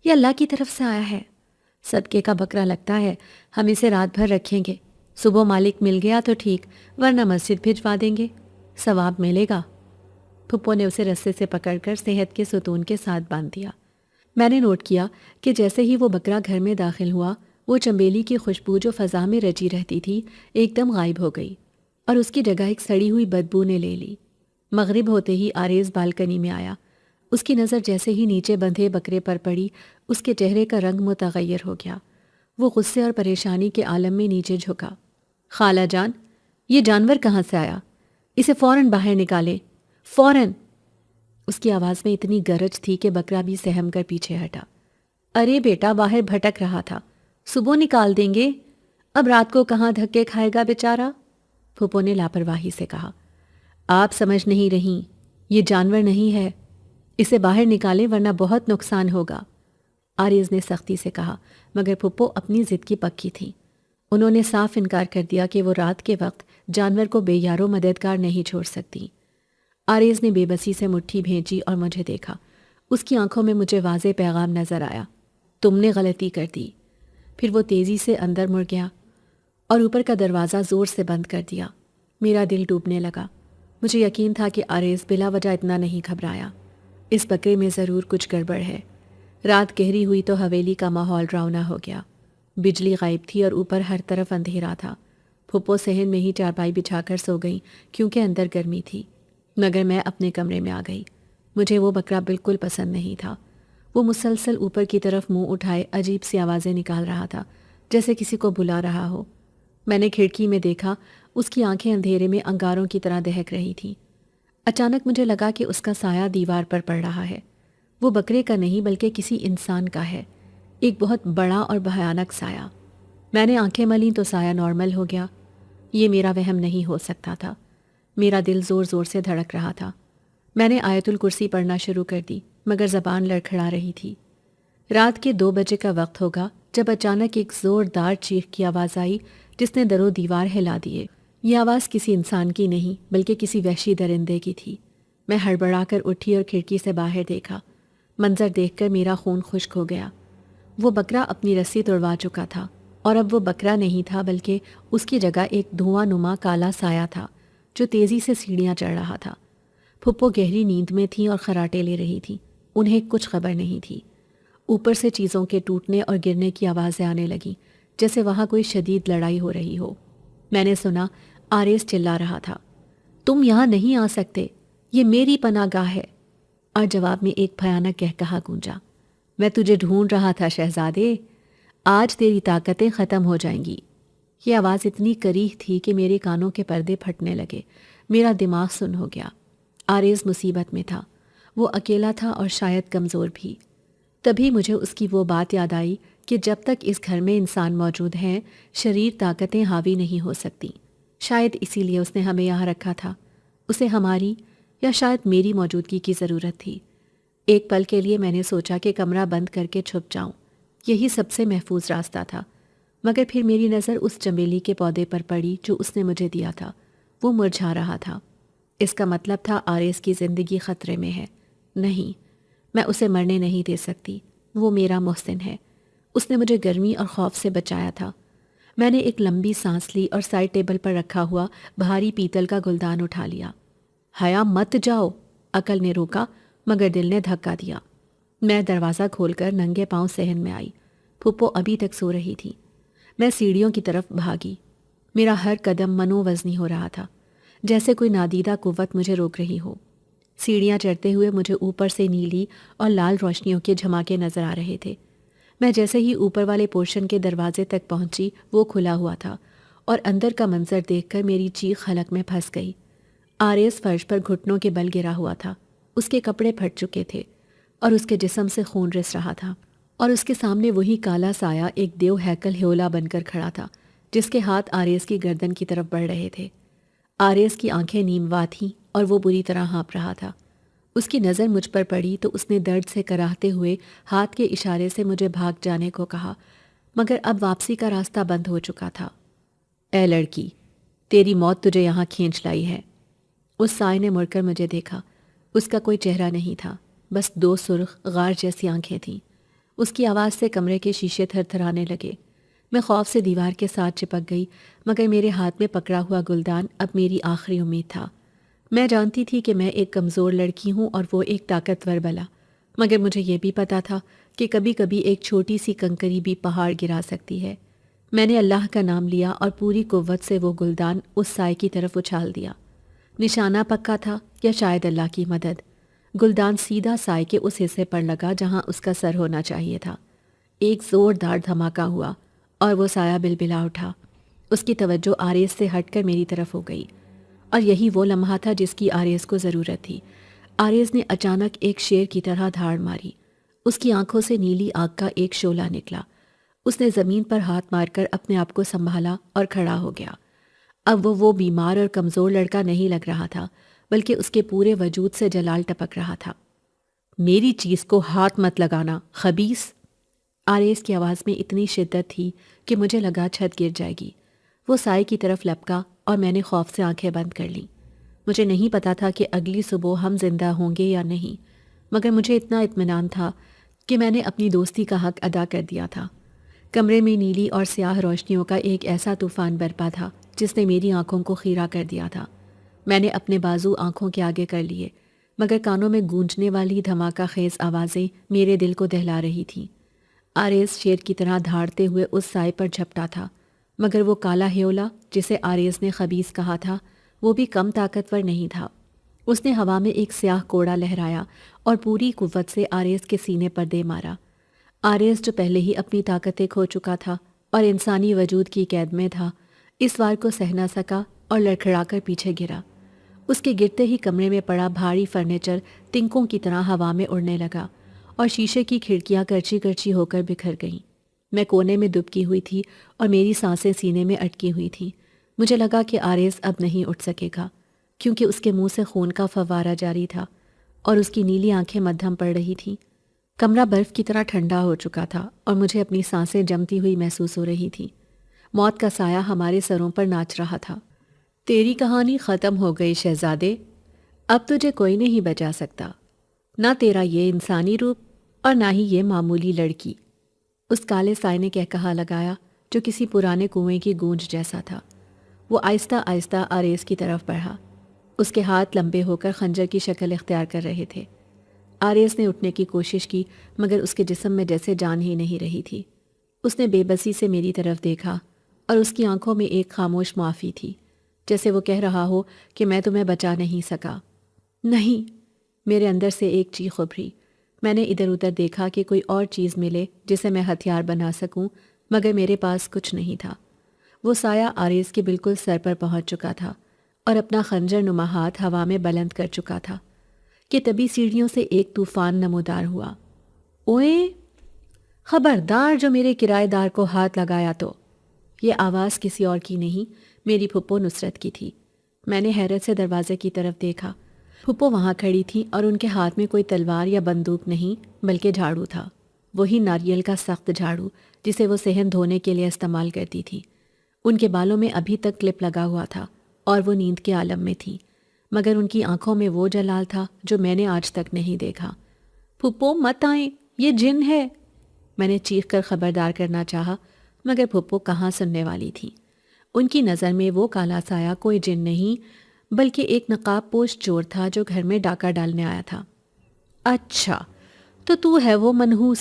یہ اللہ کی طرف سے آیا ہے، صدقے کا بکرا لگتا ہے، ہم اسے رات بھر رکھیں گے، صبح مالک مل گیا تو ٹھیک، ورنہ مسجد بھجوا دیں گے، ثواب ملے گا۔ پھپھو نے اسے رسے سے پکڑ کر صحت کے ستون کے ساتھ باندھ دیا۔ میں نے نوٹ کیا کہ جیسے ہی وہ بکرا گھر میں داخل ہوا، وہ چنبیلی کی خوشبو جو فضا میں رچی رہتی تھی ایک دم غائب ہو گئی، اور اس کی جگہ ایک سڑی ہوئی بدبو نے لے لی۔ مغرب ہوتے ہی آریز بالکنی میں آیا۔ اس کی نظر جیسے ہی نیچے بندھے بکرے پر پڑی، اس کے چہرے کا رنگ متغیر ہو گیا۔ وہ غصے اور پریشانی کے عالم میں نیچے جھکا۔ خالہ جان، یہ جانور کہاں سے آیا؟ اسے فوراً باہر نکالیں، فوراً! اس کی آواز میں اتنی گرج تھی کہ بکرا بھی سہم کر پیچھے ہٹا۔ ارے بیٹا، باہر بھٹک رہا تھا، صبح نکال دیں گے، اب رات کو کہاں دھکے کھائے گا بیچارہ؟ پھپھو نے لاپرواہی سے کہا۔ آپ سمجھ نہیں رہیں، یہ جانور نہیں ہے، اسے باہر نکالیں ورنہ بہت نقصان ہوگا، آریز نے سختی سے کہا، مگر پھپھو اپنی ضد کی پکی تھیں۔ انہوں نے صاف انکار کر دیا کہ وہ رات کے وقت جانور کو بے یارو مددگار نہیں چھوڑ سکتی۔ آریز نے بے بسی سے مٹھی بھینچی اور مجھے دیکھا۔ اس کی آنکھوں میں مجھے واضح پیغام نظر آیا، تم نے غلطی کر دی۔ پھر وہ تیزی سے اندر مڑ گیا اور اوپر کا دروازہ زور سے بند کر دیا۔ میرا دل ڈوبنے لگا۔ مجھے یقین تھا کہ آریز بلا وجہ اتنا نہیں گھبرایا. اس بکرے میں ضرور کچھ گڑبڑ ہے. رات گہری ہوئی تو حویلی کا ماحول ڈراؤنا ہو گیا. بجلی غائب تھی اور اوپر ہر طرف اندھیرا تھا. پھپھو صحن میں ہی چارپائی بچھا کر سو گئی کیونکہ اندر گرمی تھی. مگر میں اپنے کمرے میں آ گئی. مجھے وہ بکرا بالکل پسند نہیں تھا. وہ مسلسل اوپر کی طرف منہ اٹھائے عجیب سی آوازیں نکال رہا تھا جیسے کسی کو بلا رہا ہو. میں نے کھڑکی میں دیکھا. اس کی آنکھیں اندھیرے میں انگاروں کی طرح دہک رہی تھیں. اچانک مجھے لگا کہ اس کا سایہ دیوار پر پڑ رہا ہے. وہ بکرے کا نہیں بلکہ کسی انسان کا ہے. ایک بہت بڑا اور بھیانک سایہ. میں نے آنکھیں ملیں تو سایہ نارمل ہو گیا. یہ میرا وہم نہیں ہو سکتا تھا. میرا دل زور زور سے دھڑک رہا تھا. میں نے آیت الکرسی پڑھنا شروع کر دی مگر زبان لڑکھڑا رہی تھی. رات کے 2 بجے کا وقت ہوگا جب اچانک ایک زوردار چیخ کی آواز آئی جس نے در و دیوار ہلا دیے. یہ آواز کسی انسان کی نہیں بلکہ کسی وحشی درندے کی تھی. میں ہڑبڑا کر اٹھی اور کھڑکی سے باہر دیکھا. منظر دیکھ کر میرا خون خشک ہو گیا. وہ بکرا اپنی رسی توڑوا چکا تھا اور اب وہ بکرا نہیں تھا بلکہ اس کی جگہ ایک دھواں نما کالا سایہ تھا جو تیزی سے سیڑھیاں چڑھ رہا تھا. پھپھو گہری نیند میں تھیں اور خراٹے لے رہی تھیں. انہیں کچھ خبر نہیں تھی. اوپر سے چیزوں کے ٹوٹنے اور گرنے کی آوازیں آنے لگیں جیسے وہاں کوئی شدید لڑائی ہو رہی ہو. میں نے سنا آریز چلا رہا تھا، تم یہاں نہیں آ سکتے، یہ میری پناہ گاہ ہے. اور جواب میں ایک بھیانک کہکہا گونجا، میں تجھے ڈھونڈ رہا تھا شہزادے، آج تیری طاقتیں ختم ہو جائیں گی. یہ آواز اتنی کریہ تھی کہ میرے کانوں کے پردے پھٹنے لگے. میرا دماغ سن ہو گیا. آریز مصیبت میں تھا. وہ اکیلا تھا اور شاید کمزور بھی. تبھی مجھے اس کی وہ بات یاد آئی کہ جب تک اس گھر میں انسان موجود ہیں شریر طاقتیں حاوی نہیں ہو سکتی. شاید اسی لیے اس نے ہمیں یہاں رکھا تھا. اسے ہماری یا شاید میری موجودگی کی ضرورت تھی. ایک پل کے لیے میں نے سوچا کہ کمرہ بند کر کے چھپ جاؤں. یہی سب سے محفوظ راستہ تھا. مگر پھر میری نظر اس چمیلی کے پودے پر پڑی جو اس نے مجھے دیا تھا. وہ مرجھا رہا تھا. اس کا مطلب تھا آریز کی زندگی خطرے میں ہے. نہیں، میں اسے مرنے نہیں دے سکتی. وہ میرا محسن ہے. اس نے مجھے گرمی اور خوف سے بچایا تھا. میں نے ایک لمبی سانس لی اور سائڈ ٹیبل پر رکھا ہوا بھاری پیتل کا گلدان اٹھا لیا. حیا مت جاؤ، عقل نے روکا مگر دل نے دھکا دیا. میں دروازہ کھول کر ننگے پاؤں صحن میں آئی. پھپھو ابھی تک سو رہی تھی. میں سیڑھیوں کی طرف بھاگی. میرا ہر قدم منو وزنی ہو رہا تھا جیسے کوئی نادیدہ قوت مجھے روک رہی ہو. سیڑھیاں چڑھتے ہوئے مجھے اوپر سے نیلی اور لال روشنیوں کے جھماکے نظر آ رہے تھے. میں جیسے ہی اوپر والے پورشن کے دروازے تک پہنچی وہ کھلا ہوا تھا اور اندر کا منظر دیکھ کر میری چیخ حلق میں پھنس گئی. آریز فرش پر گھٹنوں کے بل گرا ہوا تھا. اس کے کپڑے پھٹ چکے تھے اور اس کے جسم سے خون رس رہا تھا. اور اس کے سامنے وہی کالا سایہ ایک دیو ہیکل ہیولا بن کر کھڑا تھا جس کے ہاتھ آریز کی گردن کی طرف بڑھ رہے تھے. آریز کی آنکھیں نیم وا تھیں اور وہ بری طرح ہانپ رہا تھا. اس کی نظر مجھ پر پڑی تو اس نے درد سے کراہتے ہوئے ہاتھ کے اشارے سے مجھے بھاگ جانے کو کہا مگر اب واپسی کا راستہ بند ہو چکا تھا. اے لڑکی، تیری موت تجھے یہاں کھینچ لائی ہے. اس سائے نے مڑ کر مجھے دیکھا. اس کا کوئی چہرہ نہیں تھا، بس 2 سرخ غار جیسی آنکھیں تھیں. اس کی آواز سے کمرے کے شیشے تھر تھرانے لگے. میں خوف سے دیوار کے ساتھ چپک گئی مگر میرے ہاتھ میں پکڑا ہوا گلدان اب میری آخری امید تھا. میں جانتی تھی کہ میں ایک کمزور لڑکی ہوں اور وہ ایک طاقتور بلا، مگر مجھے یہ بھی پتا تھا کہ کبھی کبھی ایک چھوٹی سی کنکری بھی پہاڑ گرا سکتی ہے. میں نے اللہ کا نام لیا اور پوری قوت سے وہ گلدان اس سائے کی طرف اچھال دیا. نشانہ پکا تھا یا شاید اللہ کی مدد. گلدان سیدھا سائے کے اس حصے پر لگا جہاں اس کا سر ہونا چاہیے تھا. ایک زوردار دھماکہ ہوا اور وہ سایہ بلبلا اٹھا. اس کی توجہ آریز سے ہٹ کر میری طرف ہو گئی اور یہی وہ لمحہ تھا جس کی آریز کو ضرورت تھی. آریز نے اچانک ایک شیر کی طرح دھاڑ ماری. اس کی آنکھوں سے نیلی آگ کا ایک شعلہ نکلا. اس نے زمین پر ہاتھ مار کر اپنے آپ کو سنبھالا اور کھڑا ہو گیا. اب وہ بیمار اور کمزور لڑکا نہیں لگ رہا تھا بلکہ اس کے پورے وجود سے جلال ٹپک رہا تھا. میری چیز کو ہاتھ مت لگانا خبیث. آریز کی آواز میں اتنی شدت تھی کہ مجھے لگا چھت گر جائے گی. وہ سائے کی طرف لپکا اور میں نے خوف سے آنکھیں بند کر لیں. مجھے نہیں پتا تھا کہ اگلی صبح ہم زندہ ہوں گے یا نہیں، مگر مجھے اتنا اطمینان تھا کہ میں نے اپنی دوستی کا حق ادا کر دیا تھا. کمرے میں نیلی اور سیاہ روشنیوں کا ایک ایسا طوفان برپا تھا جس نے میری آنکھوں کو خیرہ کر دیا تھا. میں نے اپنے بازو آنکھوں کے آگے کر لیے، مگر کانوں میں گونجنے والی دھماکہ خیز آوازیں میرے دل کو دہلا رہی تھیں۔ آریز شیر کی طرح دھاڑتے ہوئے اس سائے پر جھپٹا تھا، مگر وہ کالا ہیولا جسے آریز نے خبیث کہا تھا وہ بھی کم طاقتور نہیں تھا۔ اس نے ہوا میں ایک سیاہ کوڑا لہرایا اور پوری قوت سے آریز کے سینے پر دے مارا۔ آریز جو پہلے ہی اپنی طاقتیں کھو چکا تھا اور انسانی وجود کی قید میں تھا، اس وار کو سہ نہ سکا اور لڑکھڑا کر پیچھے گرا۔ اس کے گرتے ہی کمرے میں پڑا بھاری فرنیچر تنکوں کی طرح ہوا میں اڑنے لگا اور شیشے کی کھڑکیاں کرچی کرچی ہو کر بکھر گئیں۔ میں کونے میں دبکی ہوئی تھی اور میری سانسیں سینے میں اٹکی ہوئی تھیں۔ مجھے لگا کہ آریز اب نہیں اٹھ سکے گا، کیونکہ اس کے منہ سے خون کا فوارہ جاری تھا اور اس کی نیلی آنکھیں مدھم پڑ رہی تھیں۔ کمرہ برف کی طرح ٹھنڈا ہو چکا تھا اور مجھے اپنی سانسیں جمتی ہوئی محسوس ہو رہی تھیں۔ موت کا سایہ ہمارے سروں پر ناچ رہا تھا۔ تیری کہانی ختم ہو گئی شہزادے، اب تجھے کوئی نہیں بچا سکتا، نہ تیرا یہ انسانی روپ اور نہ ہی یہ معمولی لڑکی۔ اس کالے سائے نے کہا لگایا جو کسی پرانے کنویں کی گونج جیسا تھا۔ وہ آہستہ آہستہ آریز کی طرف بڑھا۔ اس کے ہاتھ لمبے ہو کر خنجر کی شکل اختیار کر رہے تھے۔ آریز نے اٹھنے کی کوشش کی، مگر اس کے جسم میں جیسے جان ہی نہیں رہی تھی۔ اس نے بے بسی سے میری طرف دیکھا اور اس کی آنکھوں میں ایک خاموش معافی تھی، جیسے وہ کہہ رہا ہو کہ میں تمہیں بچا نہیں سکا۔ نہیں، میرے اندر سے ایک چیخ ابھری۔ میں نے ادھر ادھر دیکھا کہ کوئی اور چیز ملے جسے میں ہتھیار بنا سکوں، مگر میرے پاس کچھ نہیں تھا۔ وہ سایہ آریز کے بالکل سر پر پہنچ چکا تھا اور اپنا خنجر نما ہاتھ ہوا میں بلند کر چکا تھا کہ تبھی سیڑھیوں سے ایک طوفان نمودار ہوا۔ اوئے، خبردار جو میرے کرایہ دار کو ہاتھ لگایا تو۔ یہ آواز کسی اور کی نہیں، میری پھپھو نصرت کی تھی۔ میں نے حیرت سے دروازے کی طرف دیکھا۔ پھپھو وہاں کھڑی تھی اور ان کے ہاتھ میں کوئی تلوار یا بندوق نہیں بلکہ جھاڑو تھا، وہی ناریل کا سخت جھاڑو جسے وہ صحن دھونے کے لیے استعمال کرتی تھی۔ ان کے بالوں میں ابھی تک کلپ لگا ہوا تھا اور وہ نیند کے عالم میں تھی، مگر ان کی آنکھوں میں وہ جلال تھا جو میں نے آج تک نہیں دیکھا۔ پھپھو مت آئیں، یہ جن ہے، میں نے چیخ کر خبردار کرنا چاہا، مگر پھپھو کہاں سننے والی تھی۔ ان کی نظر میں وہ کالا سایہ کوئی جن نہیں بلکہ ایک نقاب پوش چور تھا جو گھر میں ڈاکہ ڈالنے آیا تھا۔ اچھا، تو ہے وہ منحوس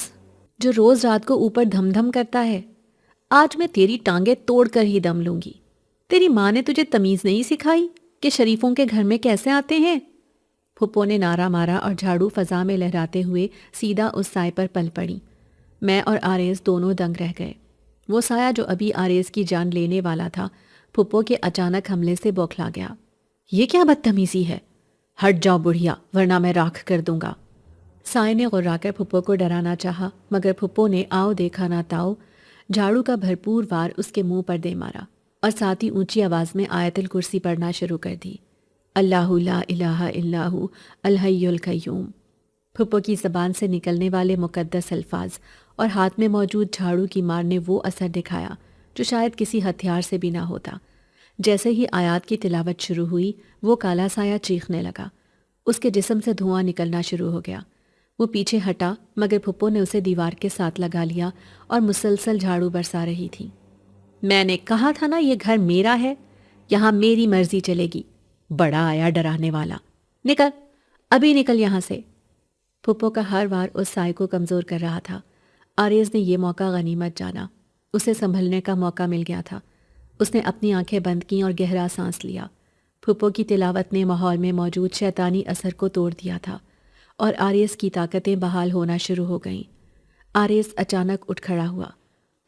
جو روز رات کو اوپر دھم دھم کرتا ہے؟ آج میں تیری ٹانگیں توڑ کر ہی دم لوں گی۔ تیری ماں نے تجھے تمیز نہیں سکھائی کہ شریفوں کے گھر میں کیسے آتے ہیں؟ پھپھو نے نعرہ مارا اور جھاڑو فضا میں لہراتے ہوئے سیدھا اس سائے پر پل پڑی۔ میں اور آریز دونوں دنگ رہ گئے۔ وہ سایہ جو ابھی آریز کی جان لینے والا تھا، پھپھو کے اچانک حملے سے بوکھلا گیا۔ یہ کیا بدتمیزی ہے؟ ہٹ جاؤ بڑھیا، ورنہ میں راکھ کر دوں گا۔ سائے نے غرا کر پھپھو کو ڈرانا چاہا، مگر پھپھو نے آؤ دیکھا نہ تاؤ جھاڑو کا بھرپور وار اس کے منہ پر دے مارا اور ساتھ ہی اونچی آواز میں آیت الکرسی پڑھنا شروع کر دی۔ اللہ لا الہ الا ہو الحی القیوم۔ پھپھو کی زبان سے نکلنے والے مقدس الفاظ اور ہاتھ میں موجود جھاڑو کی مار نے وہ اثر دکھایا جو شاید کسی ہتھیار سے بھی نہ ہوتا۔ جیسے ہی آیات کی تلاوت شروع ہوئی، وہ کالا سایہ چیخنے لگا۔ اس کے جسم سے دھواں نکلنا شروع ہو گیا۔ وہ پیچھے ہٹا، مگر پھپھو نے اسے دیوار کے ساتھ لگا لیا اور مسلسل جھاڑو برسا رہی تھی۔ میں نے کہا تھا نا یہ گھر میرا ہے، یہاں میری مرضی چلے گی۔ بڑا آیا ڈرانے والا، نکل، ابھی نکل یہاں سے۔ پھپھو کا ہر وار اس سائے کو کمزور کر رہا تھا۔ آریز نے یہ موقع غنیمت جانا، اسے سنبھلنے کا موقع مل گیا تھا۔ اس نے اپنی آنکھیں بند کیں اور گہرا سانس لیا۔ پھپھو کی تلاوت نے ماحول میں موجود شیطانی اثر کو توڑ دیا تھا اور آریز کی طاقتیں بحال ہونا شروع ہو گئیں۔ آریز اچانک اٹھ کھڑا ہوا۔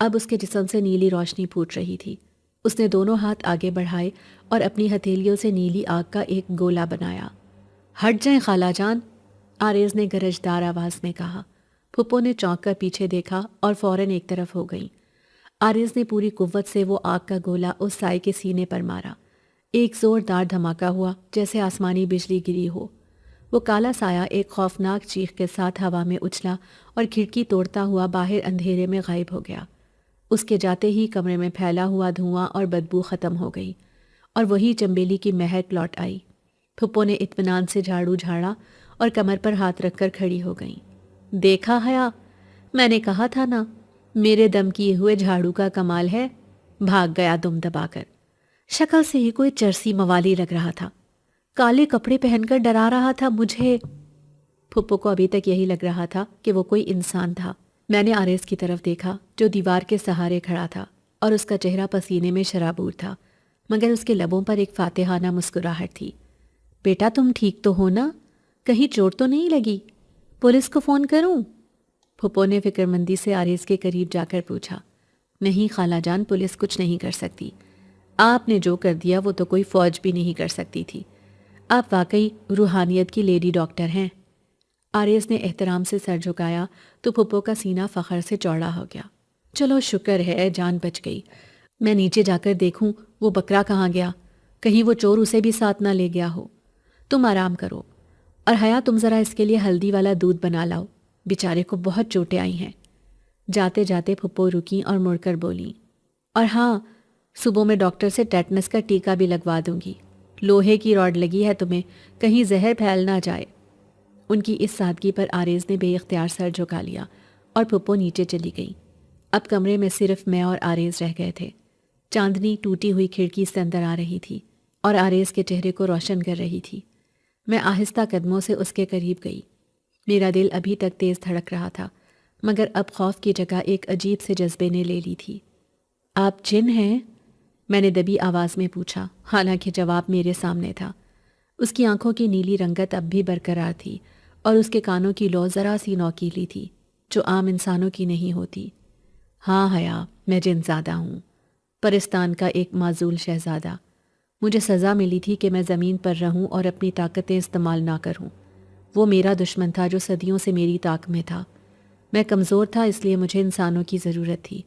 اب اس کے جسم سے نیلی روشنی پھوٹ رہی تھی۔ اس نے دونوں ہاتھ آگے بڑھائے اور اپنی ہتھیلیوں سے نیلی آگ کا ایک گولا بنایا۔ ہٹ جائیں خالہ جان، آریز نے گرجدار آواز میں کہا۔ پھپھو نے چونک کر پیچھے دیکھا اور فوراً ایک طرف ہو گئیں۔ آریز نے پوری قوت سے وہ آگ کا گولا اس سائے کے سینے پر مارا۔ ایک زوردار دھماکہ ہوا جیسے آسمانی بجلی گری ہو۔ وہ کالا سایہ ایک خوفناک چیخ کے ساتھ ہوا میں اچھلا اور کھڑکی توڑتا ہوا باہر اندھیرے میں غائب ہو گیا۔ اس کے جاتے ہی کمرے میں پھیلا ہوا دھواں اور بدبو ختم ہو گئی اور وہی چنبیلی کی مہک لوٹ آئی۔ پھپھو نے اطمینان سے جھاڑو جھاڑا اور کمر پر ہاتھ رکھ کر کھڑی ہو گئیں۔ دیکھا حیا، میں نے کہا تھا نا، میرے دم کیے ہوئے جھاڑو کا کمال ہے۔ بھاگ گیا دم دبا کر، شکل سے ہی کوئی چرسی موالی لگ رہا تھا۔ کالے کپڑے پہن کر ڈرا رہا تھا مجھے۔ پھپھو کو ابھی تک یہی لگ رہا تھا کہ وہ کوئی انسان تھا۔ میں نے آریز کی طرف دیکھا جو دیوار کے سہارے کھڑا تھا اور اس کا چہرہ پسینے میں شرابور تھا، مگر اس کے لبوں پر ایک فاتحانہ مسکراہٹ تھی۔ بیٹا تم ٹھیک تو ہو نا؟ کہیں چوٹ تو نہیں لگی؟ پولیس کو فون کروں؟ پھپھو نے فکر مندی سے آریز کے قریب جا کر پوچھا۔ نہیں خالہ جان، پولیس کچھ نہیں کر سکتی۔ آپ نے جو کر دیا وہ تو کوئی فوج بھی نہیں کر سکتی تھی۔ آپ واقعی روحانیت کی لیڈی ڈاکٹر ہیں۔ آریز نے احترام سے سر جھکایا تو پھپھو کا سینہ فخر سے چوڑا ہو گیا۔ چلو شکر ہے جان بچ گئی۔ میں نیچے جا کر دیکھوں وہ بکرا کہاں گیا، کہیں وہ چور اسے بھی ساتھ نہ لے گیا ہو۔ تم آرام کرو، اور حیا تم ذرا اس کے لیے ہلدی والا دودھ بنا لاؤ، بیچارے کو بہت چوٹیں آئی ہیں۔ جاتے جاتے پھپھو رکیں اور مڑ کر بولیں، اور ہاں صبح میں ڈاکٹر سے ٹیٹنس کا ٹیکا بھی لگوا دوں گی۔ لوہے کی راڈ لگی ہے تمہیں، کہیں زہر پھیل نہ جائے۔ ان کی اس سادگی پر آریز نے بے اختیار سر جھکا لیا اور پھپھو نیچے چلی گئی۔ اب کمرے میں صرف میں اور آریز رہ گئے تھے۔ چاندنی ٹوٹی ہوئی کھڑکی سے اندر آ رہی تھی اور آریز کے چہرے کو روشن کر رہی تھی۔ میں آہستہ قدموں سے اس کے قریب گئی۔ میرا دل ابھی تک تیز دھڑک رہا تھا، مگر اب خوف کی جگہ ایک عجیب سے جذبے نے لے لی تھی۔ آپ جن ہیں؟ میں نے دبی آواز میں پوچھا، حالانکہ جواب میرے سامنے تھا۔ اس کی آنکھوں کی نیلی رنگت اب بھی برقرار تھی اور اس کے کانوں کی لو ذرا سی نوکیلی تھی جو عام انسانوں کی نہیں ہوتی۔ ہاں حیا، میں جن زادہ ہوں، پرستان کا ایک معزول شہزادہ۔ مجھے سزا ملی تھی کہ میں زمین پر رہوں اور اپنی طاقتیں استعمال نہ کروں۔ وہ میرا دشمن تھا جو صدیوں سے میری طاق میں تھا۔ میں کمزور تھا، اس لیے مجھے انسانوں کی ضرورت تھی،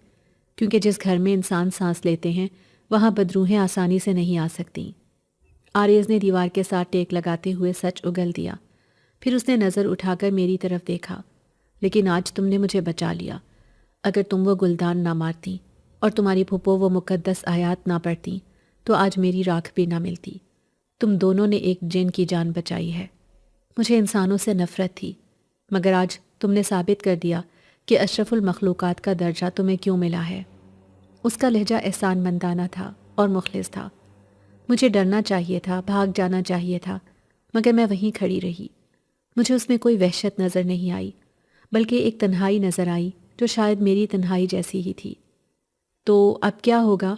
کیونکہ جس گھر میں انسان سانس لیتے ہیں وہاں بدروحیں آسانی سے نہیں آ سکتیں۔ آریز نے دیوار کے ساتھ ٹیک لگاتے ہوئے سچ اگل دیا۔ پھر اس نے نظر اٹھا کر میری طرف دیکھا۔ لیکن آج تم نے مجھے بچا لیا۔ اگر تم وہ گلدان نہ مارتی اور تمہاری پھپھو وہ مقدس آیات نہ پڑھتی تو آج میری راکھ بھی نہ ملتی۔ تم دونوں نے ایک جن کی جان بچائی ہے۔ مجھے انسانوں سے نفرت تھی، مگر آج تم نے ثابت کر دیا کہ اشرف المخلوقات کا درجہ تمہیں کیوں ملا ہے۔ اس کا لہجہ احسان مندانہ تھا اور مخلص تھا۔ مجھے ڈرنا چاہیے تھا، بھاگ جانا چاہیے تھا، مگر میں وہیں کھڑی رہی۔ مجھے اس میں کوئی وحشت نظر نہیں آئی، بلکہ ایک تنہائی نظر آئی جو شاید میری تنہائی جیسی ہی تھی۔ تو اب کیا ہوگا؟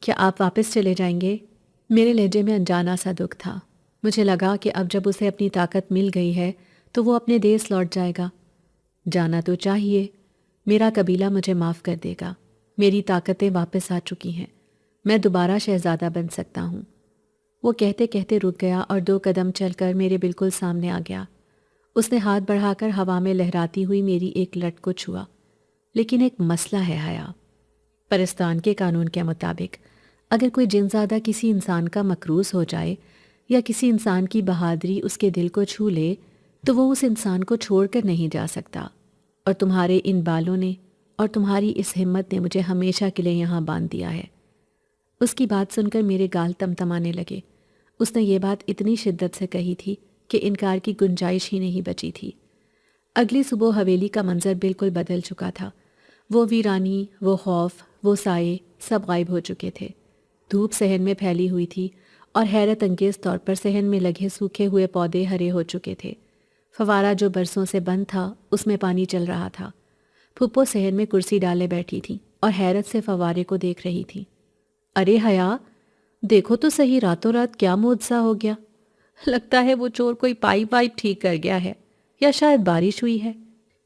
کیا آپ واپس چلے جائیں گے؟ میرے لہجے میں انجانا سا دکھ تھا۔ مجھے لگا کہ اب جب اسے اپنی طاقت مل گئی ہے تو وہ اپنے دیس لوٹ جائے گا۔ جانا تو چاہیے، میرا قبیلہ مجھے معاف کر دے گا، میری طاقتیں واپس آ چکی ہیں، میں دوبارہ شہزادہ بن سکتا ہوں۔ وہ کہتے کہتے رک گیا اور 2 قدم چل کر میرے بالکل سامنے آ گیا۔ اس نے ہاتھ بڑھا کر ہوا میں لہراتی ہوئی میری ایک لٹ کو چھوا۔ لیکن ایک مسئلہ ہے حیا۔ پرستان کے قانون کے مطابق اگر کوئی جن زادہ کسی انسان کا مکروز ہو جائے یا کسی انسان کی بہادری اس کے دل کو چھو لے تو وہ اس انسان کو چھوڑ کر نہیں جا سکتا، اور تمہارے ان بالوں نے اور تمہاری اس ہمت نے مجھے ہمیشہ کے لیے یہاں باندھ دیا ہے۔ اس کی بات سن کر میرے گال تمتمانے لگے۔ اس نے یہ بات اتنی شدت سے کہی تھی کہ انکار کی گنجائش ہی نہیں بچی تھی۔ اگلی صبح حویلی کا منظر بالکل بدل چکا تھا۔ وہ ویرانی، وہ خوف، وہ سائے سب غائب ہو چکے تھے۔ دھوپ صحن میں پھیلی ہوئی تھی اور حیرت انگیز طور پر صحن میں لگے سوکھے ہوئے پودے ہرے ہو چکے تھے۔ فوارہ جو برسوں سے بند تھا اس میں پانی چل رہا تھا۔ پھپھو صحن میں کرسی ڈالے بیٹھی تھی اور حیرت سے فوارے کو دیکھ رہی تھی۔ ارے حیا، دیکھو تو صحیح، راتوں رات کیا معجزہ ہو گیا۔ لگتا ہے وہ چور کوئی پائپ وائپ ٹھیک کر گیا ہے، یا شاید بارش ہوئی ہے۔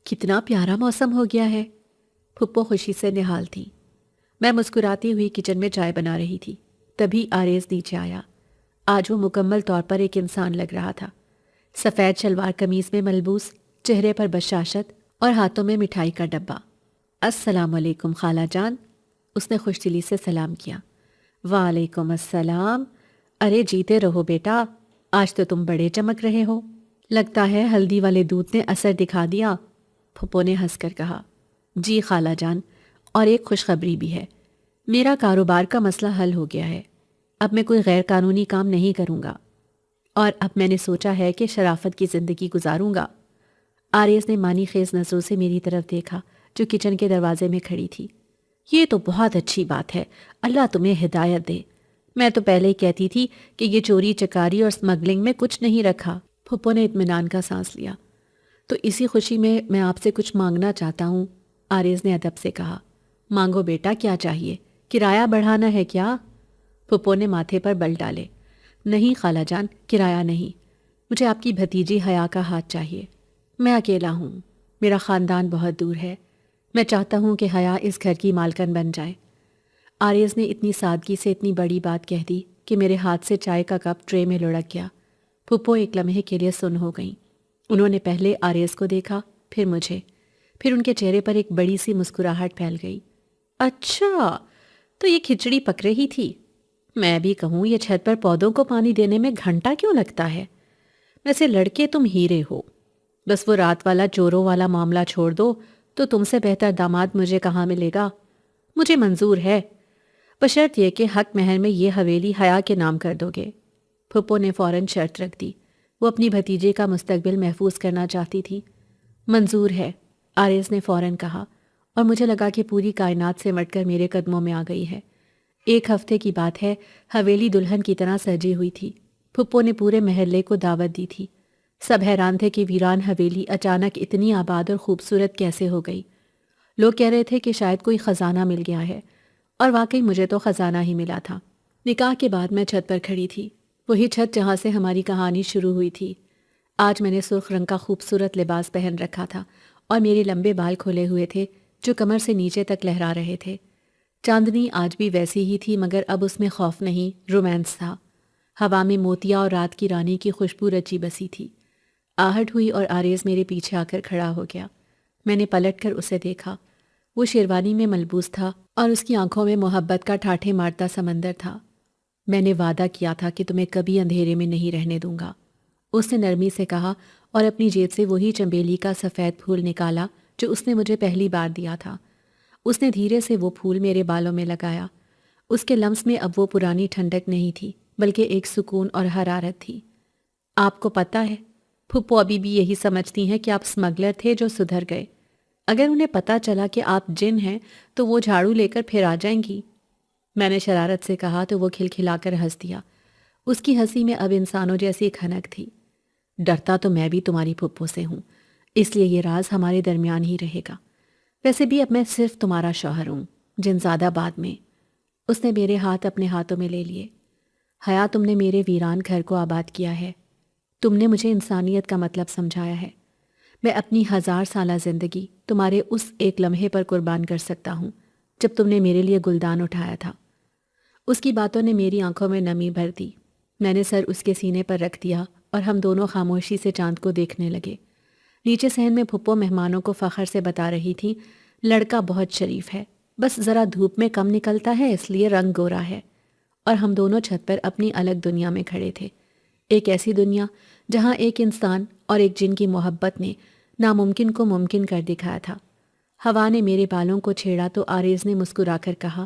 کتنا پیارا موسم ہو گیا ہے۔ پھپھو خوشی سے نہال تھی۔ میں مسکراتی ہوئی کچن میں چائے بنا رہی تھی، تبھی آریز نیچے آیا۔ آج وہ مکمل طور پر ایک انسان لگ رہا تھا۔ سفید شلوار قمیض میں ملبوس، چہرے پر بشاشت اور ہاتھوں میں مٹھائی کا ڈبہ۔ السلام علیکم خالہ جان، اس نے خوش دلی سے سلام کیا۔ وعلیکم السلام۔ ارے جیتے رہو بیٹا، آج تو تم بڑے چمک رہے ہو، لگتا ہے ہلدی والے دودھ نے اثر دکھا دیا۔ پھپھو نے ہنس کر کہا، جی خالہ جان، اور ایک خوشخبری بھی ہے، میرا کاروبار کا مسئلہ حل ہو گیا ہے۔ اب میں کوئی غیر قانونی کام نہیں کروں گا، اور اب میں نے سوچا ہے کہ شرافت کی زندگی گزاروں گا۔ آریز نے معنی خیز نظروں سے میری طرف دیکھا جو کچن کے دروازے میں کھڑی تھی۔ یہ تو بہت اچھی بات ہے، اللہ تمہیں ہدایت دے۔ میں تو پہلے ہی کہتی تھی کہ یہ چوری چکاری اور اسمگلنگ میں کچھ نہیں رکھا۔ پھپھو نے اطمینان کا سانس لیا۔ تو اسی خوشی میں آپ سے کچھ مانگنا چاہتا ہوں، آریز نے ادب سے کہا۔ مانگو بیٹا، کیا چاہیے؟ کرایہ بڑھانا ہے کیا؟ پھپھو نے ماتھے پر بل ڈالے۔ نہیں خالہ جان، کرایہ نہیں، مجھے آپ کی بھتیجی حیا کا ہاتھ چاہیے۔ میں اکیلا ہوں، میرا خاندان بہت دور ہے، میں چاہتا ہوں کہ حیا اس گھر کی مالکن بن جائے۔ آریز نے اتنی سادگی سے اتنی بڑی بات کہہ دی کہ میرے ہاتھ سے چائے کا کپ ٹرے میں لڑک گیا۔ پھپھو ایک لمحے کے لیے سن ہو گئیں۔ انہوں نے پہلے آریز کو دیکھا، پھر مجھے، پھر ان کے چہرے پر ایک بڑی سی مسکراہٹ پھیل گئی۔ اچھا، تو یہ کھچڑی پک رہی تھی۔ میں بھی کہوں یہ چھت پر پودوں کو پانی دینے میں گھنٹہ کیوں لگتا ہے؟ ویسے لڑکے تم ہیرے ہو، بس وہ رات والا چوروں والا معاملہ چھوڑ دو تو تم سے بہتر داماد مجھے کہاں ملے گا؟ مجھے منظور ہے، بشرط یہ کہ حق مہر میں یہ حویلی حیا کے نام کر دو گے۔ پھپھو نے فوراً شرط رکھ دی۔ وہ اپنی بھتیجے کا مستقبل محفوظ کرنا چاہتی تھی۔ منظور ہے، آریز نے فوراً کہا، اور مجھے لگا کہ پوری کائنات سے مٹ کر میرے قدموں میں آ گئی ہے۔ ایک ہفتے کی بات ہے، حویلی دلہن کی طرح سجی ہوئی تھی۔ پھپھو نے پورے محلے کو دعوت دی تھی۔ سب حیران تھے کہ ویران حویلی اچانک اتنی آباد اور خوبصورت کیسے ہو گئی۔ لوگ کہہ رہے تھے کہ شاید کوئی خزانہ مل گیا ہے، اور واقعی مجھے تو خزانہ ہی ملا تھا۔ نکاح کے بعد میں چھت پر کھڑی تھی، وہی چھت جہاں سے ہماری کہانی شروع ہوئی تھی۔ آج میں نے سرخ رنگ کا خوبصورت لباس پہن رکھا تھا اور میرے لمبے بال کھولے ہوئے تھے جو کمر سے نیچے تک لہرا رہے تھے۔ چاندنی آج بھی ویسی ہی تھی، مگر اب اس میں خوف نہیں، رومانس تھا۔ ہوا میں موتیا اور رات کی رانی کی خوشبو رچی بسی تھی۔ آہٹ ہوئی اور آریز میرے پیچھے آ کر کھڑا ہو گیا۔ میں نے پلٹ کر اسے دیکھا۔ وہ شیروانی میں ملبوس تھا اور اس کی آنکھوں میں محبت کا ٹھاٹھے مارتا سمندر تھا۔ میں نے وعدہ کیا تھا کہ تمہیں کبھی اندھیرے میں نہیں رہنے دوں گا، اس نے نرمی سے کہا، اور اپنی جیب سے وہی چنبیلی کا سفید پھول نکالا جو اس نے مجھے پہلی بار دیا تھا۔ اس نے دھیرے سے وہ پھول میرے بالوں میں لگایا۔ اس کے لمس میں اب وہ پرانی ٹھنڈک نہیں تھی، بلکہ ایک سکون اور حرارت تھی۔ آپ کو پتہ ہے، پھپھو ابھی بھی یہی سمجھتی ہیں کہ آپ اسمگلر تھے جو سدھر گئے۔ اگر انہیں پتہ چلا کہ آپ جن ہیں تو وہ جھاڑو لے کر پھر آ جائیں گی۔ میں نے شرارت سے کہا تو وہ کھلکھلا کر ہنس دیا۔ اس کی ہنسی میں اب انسانوں جیسی کھنک تھی۔ ڈرتا تو میں بھی تمہاری پھپھو سے ہوں، اس لیے یہ راز ہمارے درمیان ہی رہے گا۔ ویسے بھی اب میں صرف تمہارا شوہر ہوں، جن زادہ بعد میں۔ اس نے میرے ہاتھ اپنے ہاتھوں میں لے لیے۔ حیا، تم نے میرے ویران گھر کو آباد کیا ہے، تم نے مجھے انسانیت کا مطلب سمجھایا ہے۔ میں اپنی 1000 سالہ زندگی تمہارے اس ایک لمحے پر قربان کر سکتا ہوں جب تم نے میرے لیے گلدان اٹھایا تھا۔ اس کی باتوں نے میری آنکھوں میں نمی بھر دی۔ میں نے سر اس کے سینے پر رکھ دیا اور ہم دونوں خاموشی سے چاند کو دیکھنے لگے۔ نیچے صحن میں پھپھو مہمانوں کو فخر سے بتا رہی تھی، لڑکا بہت شریف ہے، بس ذرا دھوپ میں کم نکلتا ہے اس لیے رنگ گورا ہے۔ اور ہم دونوں چھت پر اپنی الگ دنیا میں کھڑے تھے، ایک ایسی دنیا جہاں ایک انسان اور ایک جن کی محبت نے ناممکن کو ممکن کر دکھایا تھا۔ ہوا نے میرے بالوں کو چھیڑا تو آریز نے مسکرا کر کہا،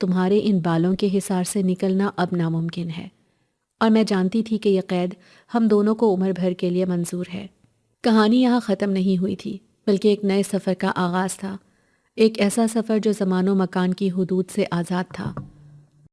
تمہارے ان بالوں کے حصار سے نکلنا اب ناممکن ہے، اور میں جانتی تھی کہ یہ قید ہم دونوں کو عمر بھر کے لیے منظور ہے۔ کہانی یہاں ختم نہیں ہوئی تھی، بلکہ ایک نئے سفر کا آغاز تھا، ایک ایسا سفر جو زمان و مکان کی حدود سے آزاد تھا۔